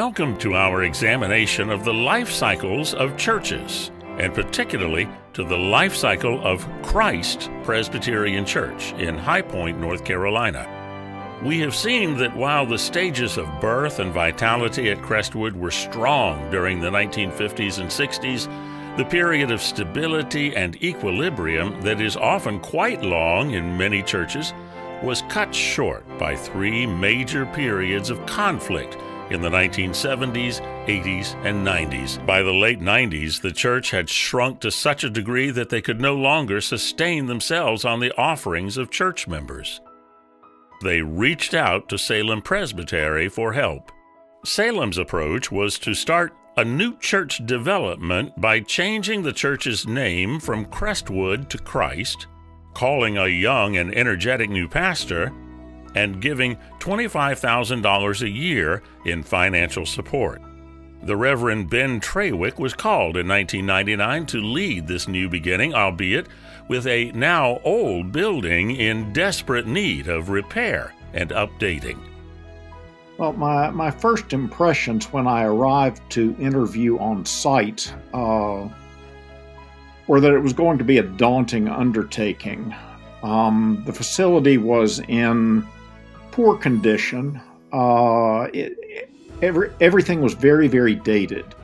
Welcome to our examination of the life cycles of churches, and particularly to the life cycle of Christ Presbyterian Church in High Point, North Carolina. We have seen that while the stages of birth and vitality at Crestwood were strong during the 1950s and 60s, the period of stability and equilibrium that is often quite long in many churches was cut short by three major periods of conflict in the 1970s, 80s, and 90s. By the late 90s, the church had shrunk to such a degree that they could no longer sustain themselves on the offerings of church members. They reached out to Salem Presbytery for help. Salem's approach was to start a new church development by changing the church's name from Crestwood to Christ, calling a young and energetic new pastor, and giving $25,000 a year in financial support. The Reverend Ben Trawick was called in 1999 to lead this new beginning, albeit with a now old building in desperate need of repair and updating. Well, my first impressions when I arrived to interview on site were that it was going to be a daunting undertaking. The facility was in poor condition. Everything was very, very dated.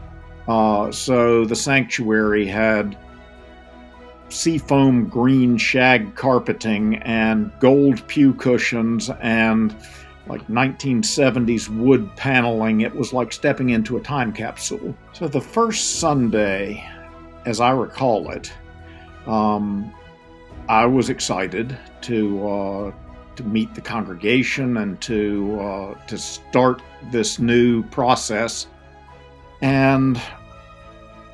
So the sanctuary had seafoam green shag carpeting and gold pew cushions and like 1970s wood paneling. It was like stepping into a time capsule. So the first Sunday, as I recall it, I was excited to meet the congregation and to start this new process. And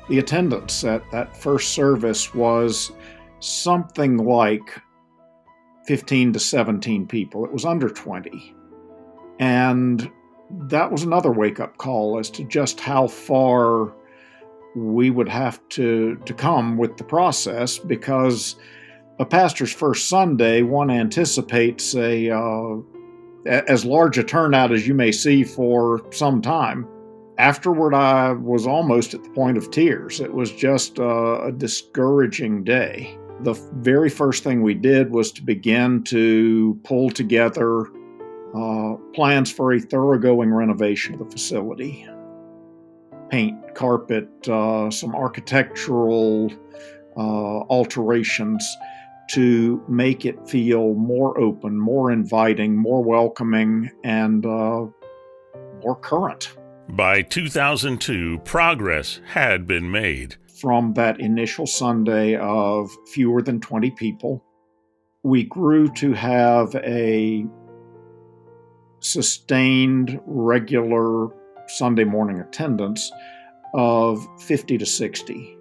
the attendance at that first service was something like 15 to 17 people. It was under 20. And that was another wake-up call as to just how far we would have to come with the process, because a pastor's first Sunday, one anticipates as large a turnout as you may see for some time. Afterward, I was almost at the point of tears. It was just a discouraging day. The very first thing we did was to begin to pull together plans for a thoroughgoing renovation of the facility. Paint, carpet, some architectural alterations to make it feel more open, more inviting, more welcoming, and more current. By 2002, progress had been made. From that initial Sunday of fewer than 20 people, we grew to have a sustained, regular Sunday morning attendance of 50 to 60.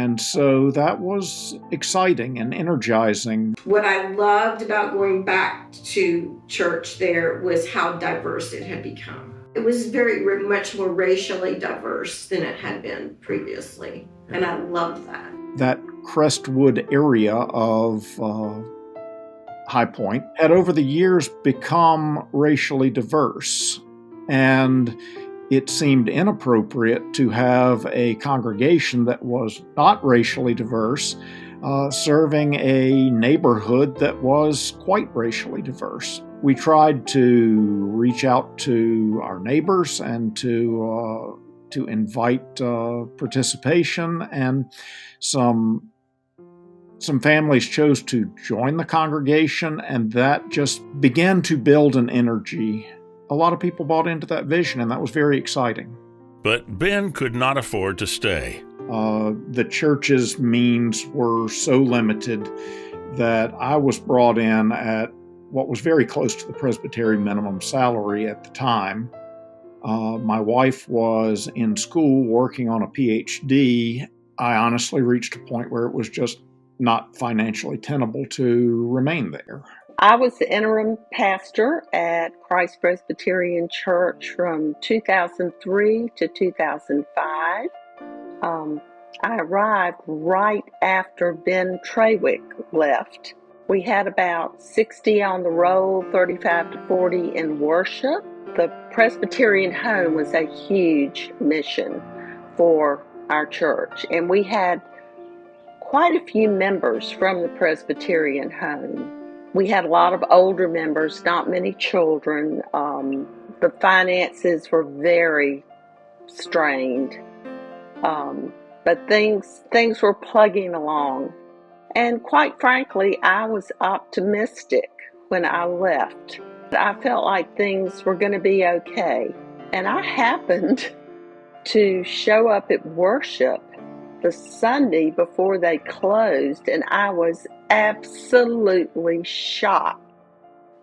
And so that was exciting and energizing. What I loved about going back to church there was how diverse it had become. It was very much more racially diverse than it had been previously, and I loved that. That Crestwood area of High Point had over the years become racially diverse, and it seemed inappropriate to have a congregation that was not racially diverse serving a neighborhood that was quite racially diverse. We tried to reach out to our neighbors and to invite participation, and some families chose to join the congregation, and that just began to build an energy. A lot of people bought into that vision, and that was very exciting. But Ben could not afford to stay. The church's means were so limited that I was brought in at what was very close to the Presbytery minimum salary at the time. My wife was in school working on a PhD. I honestly reached a point where it was just not financially tenable to remain there. I was the interim pastor at Christ Presbyterian Church from 2003 to 2005. I arrived right after Ben Trawick left. We had about 60 on the roll, 35 to 40 in worship. The Presbyterian home was a huge mission for our church, and we had quite a few members from the Presbyterian home. We had a lot of older members, not many children. The finances were very strained, but things were plugging along. And quite frankly, I was optimistic when I left. I felt like things were going to be okay. And I happened to show up at worship the Sunday before they closed, and I was absolutely shocked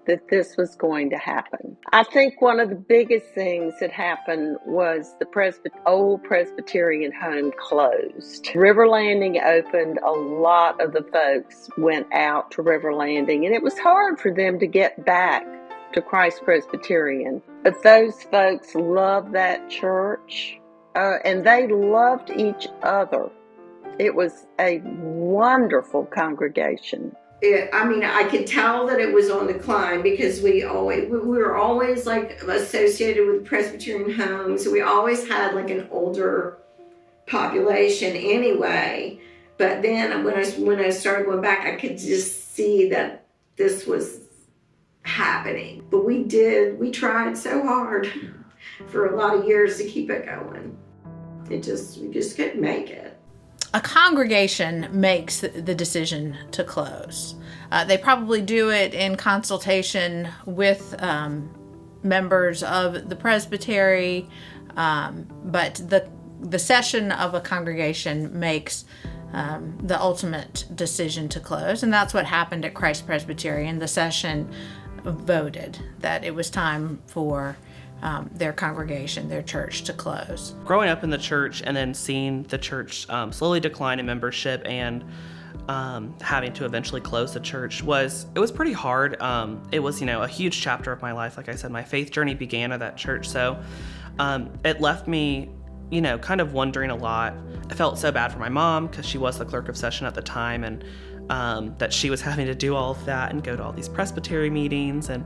that this was going to happen. I think one of the biggest things that happened was the old Presbyterian home closed. River Landing opened. A lot of the folks went out to River Landing, and it was hard for them to get back to Christ Presbyterian. But those folks loved that church, and they loved each other. It was a wonderful congregation. I could tell that it was on decline because we were always like associated with Presbyterian homes. We always had like an older population anyway. But then when I started going back, I could just see that this was happening. But we tried so hard for a lot of years to keep it going. We just couldn't make it. A congregation makes the decision to close. They probably do it in consultation with members of the presbytery, but the session of a congregation makes the ultimate decision to close, and that's what happened at Christ Presbyterian. The session voted that it was time for their congregation, their church, to close. Growing up in the church and then seeing the church slowly decline in membership and having to eventually close the church was pretty hard. It was, a huge chapter of my life. Like I said, my faith journey began at that church. So it left me, kind of wondering a lot. I felt so bad for my mom because she was the clerk of session at the time, and that she was having to do all of that and go to all these presbytery meetings and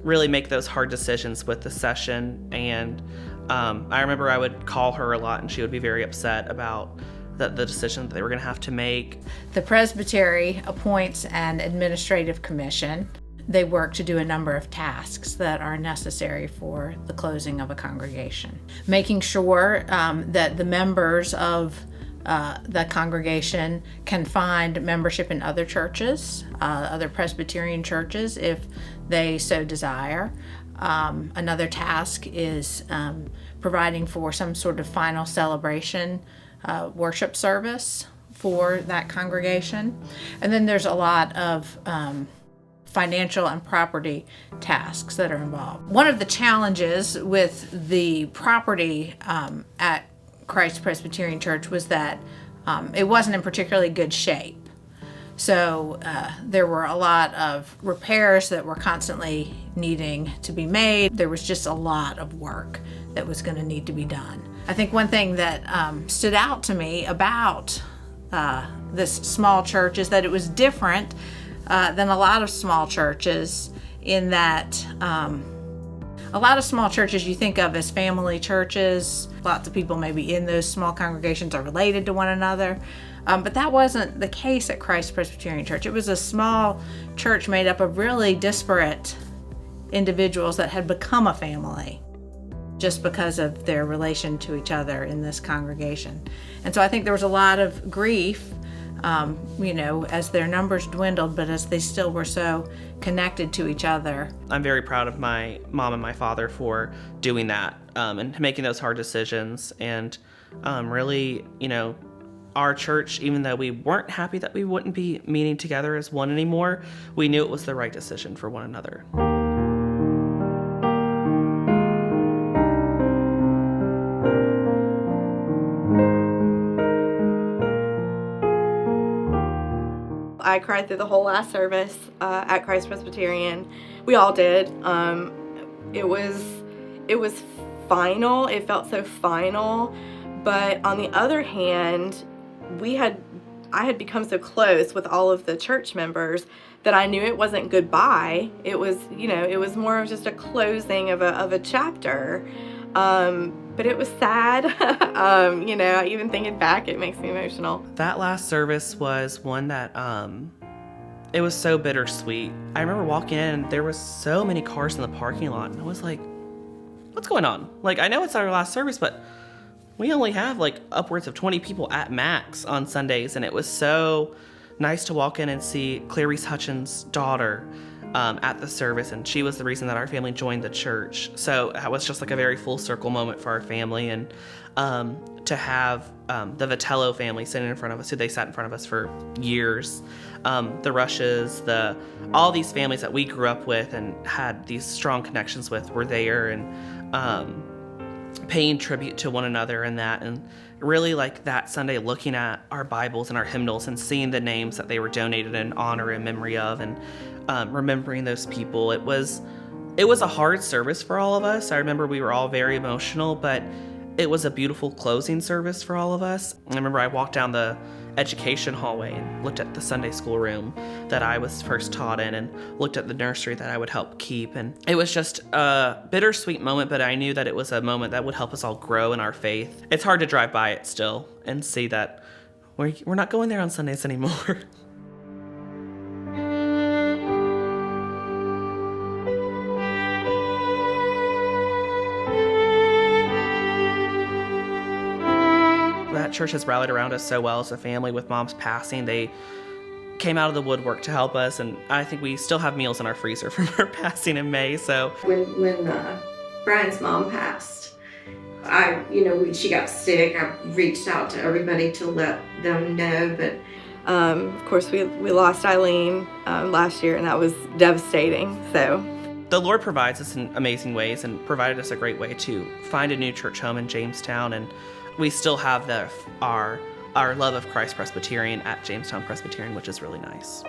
really make those hard decisions with the session. And I remember I would call her a lot, and she would be very upset about the decision that they were going to have to make. The presbytery appoints an administrative commission. They work to do a number of tasks that are necessary for the closing of a congregation. Making sure that the members of the congregation can find membership in other churches, other Presbyterian churches, if they so desire. Another task is providing for some sort of final celebration worship service for that congregation. And then there's a lot of financial and property tasks that are involved. One of the challenges with the property at Christ Presbyterian Church was that it wasn't in particularly good shape. So there were a lot of repairs that were constantly needing to be made. There was just a lot of work that was going to need to be done. I think one thing that stood out to me about this small church is that it was different than a lot of small churches in that a lot of small churches you think of as family churches. Lots of people maybe in those small congregations are related to one another. But that wasn't the case at Christ Presbyterian Church. It was a small church made up of really disparate individuals that had become a family just because of their relation to each other in this congregation. And so I think there was a lot of grief, as their numbers dwindled, but as they still were so connected to each other. I'm very proud of my mom and my father for doing that and making those hard decisions. And really, our church, even though we weren't happy that we wouldn't be meeting together as one anymore, we knew it was the right decision for one another. I cried through the whole last service at Christ Presbyterian. We all did. It was final. It felt so final. But on the other hand, we had I had become so close with all of the church members that I knew it wasn't goodbye. It was, it was more of just a closing of a chapter. But it was sad. Even thinking back, it makes me emotional. That last service was one that, it was so bittersweet. I remember walking in and there was so many cars in the parking lot, and I was like, what's going on? Like, I know it's our last service, but we only have like upwards of 20 people at max on Sundays, and it was so nice to walk in and see Clarice Hutchins' daughter at the service, and she was the reason that our family joined the church. So that was just like a very full circle moment for our family, and to have the Vitello family sitting in front of us, who they sat in front of us for years, the Rushes, all these families that we grew up with and had these strong connections with were there, and paying tribute to one another in that. And really, like, that Sunday, looking at our Bibles and our hymnals and seeing the names that they were donated in honor and memory of, and remembering those people. It was a hard service for all of us. I remember we were all very emotional, but it was a beautiful closing service for all of us. I remember I walked down the education hallway and looked at the Sunday school room that I was first taught in, and looked at the nursery that I would help keep. And it was just a bittersweet moment, but I knew that it was a moment that would help us all grow in our faith. It's hard to drive by it still and see that we're not going there on Sundays anymore. That church has rallied around us so well as a family. With Mom's passing, they came out of the woodwork to help us, and I think we still have meals in our freezer from her passing in May. So when Brian's mom passed, she got sick. I reached out to everybody to let them know, but of course we lost Eileen last year, and that was devastating. So the Lord provides us in amazing ways, and provided us a great way to find a new church home in Jamestown, and we still have our love of Christ Presbyterian at Jamestown Presbyterian, which is really nice.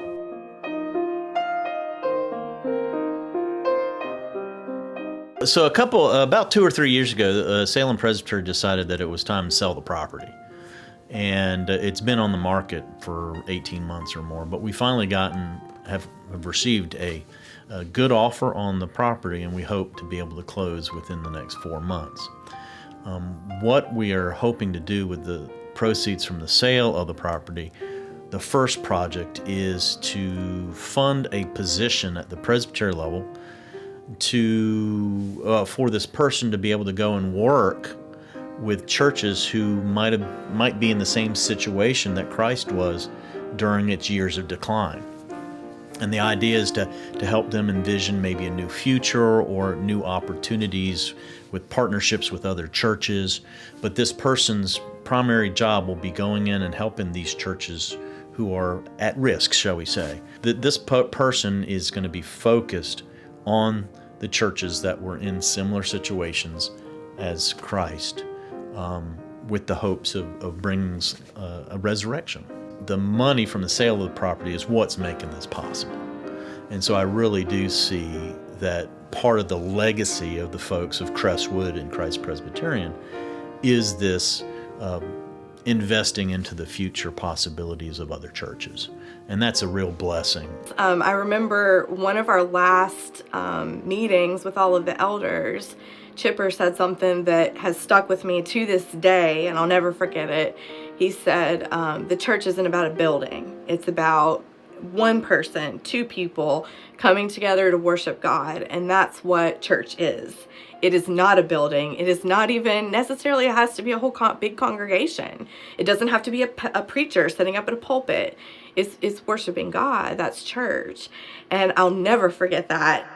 So about 2 or 3 years ago, Salem Presbytery decided that it was time to sell the property. And it's been on the market for 18 months or more, but we finally have received a good offer on the property, and we hope to be able to close within the next 4 months. What we are hoping to do with the proceeds from the sale of the property, the first project is to fund a position at the presbytery level for this person to be able to go and work with churches who might be in the same situation that Christ was during its years of decline. And the idea is to help them envision maybe a new future or new opportunities with partnerships with other churches. But this person's primary job will be going in and helping these churches who are at risk, shall we say. This person is going to be focused on the churches that were in similar situations as Christ, with the hopes of bringing a resurrection. The money from the sale of the property is what's making this possible. And so I really do see that part of the legacy of the folks of Crestwood and Christ Presbyterian is this investing into the future possibilities of other churches. And that's a real blessing. I remember one of our last meetings with all of the elders, Chipper said something that has stuck with me to this day, and I'll never forget it. He said, the church isn't about a building. It's about one person, two people coming together to worship God, and that's what church is. It is not a building. It is not even necessarily, it has to be a whole big congregation. It doesn't have to be a preacher sitting up at a pulpit. It's worshiping God. That's church. And I'll never forget that.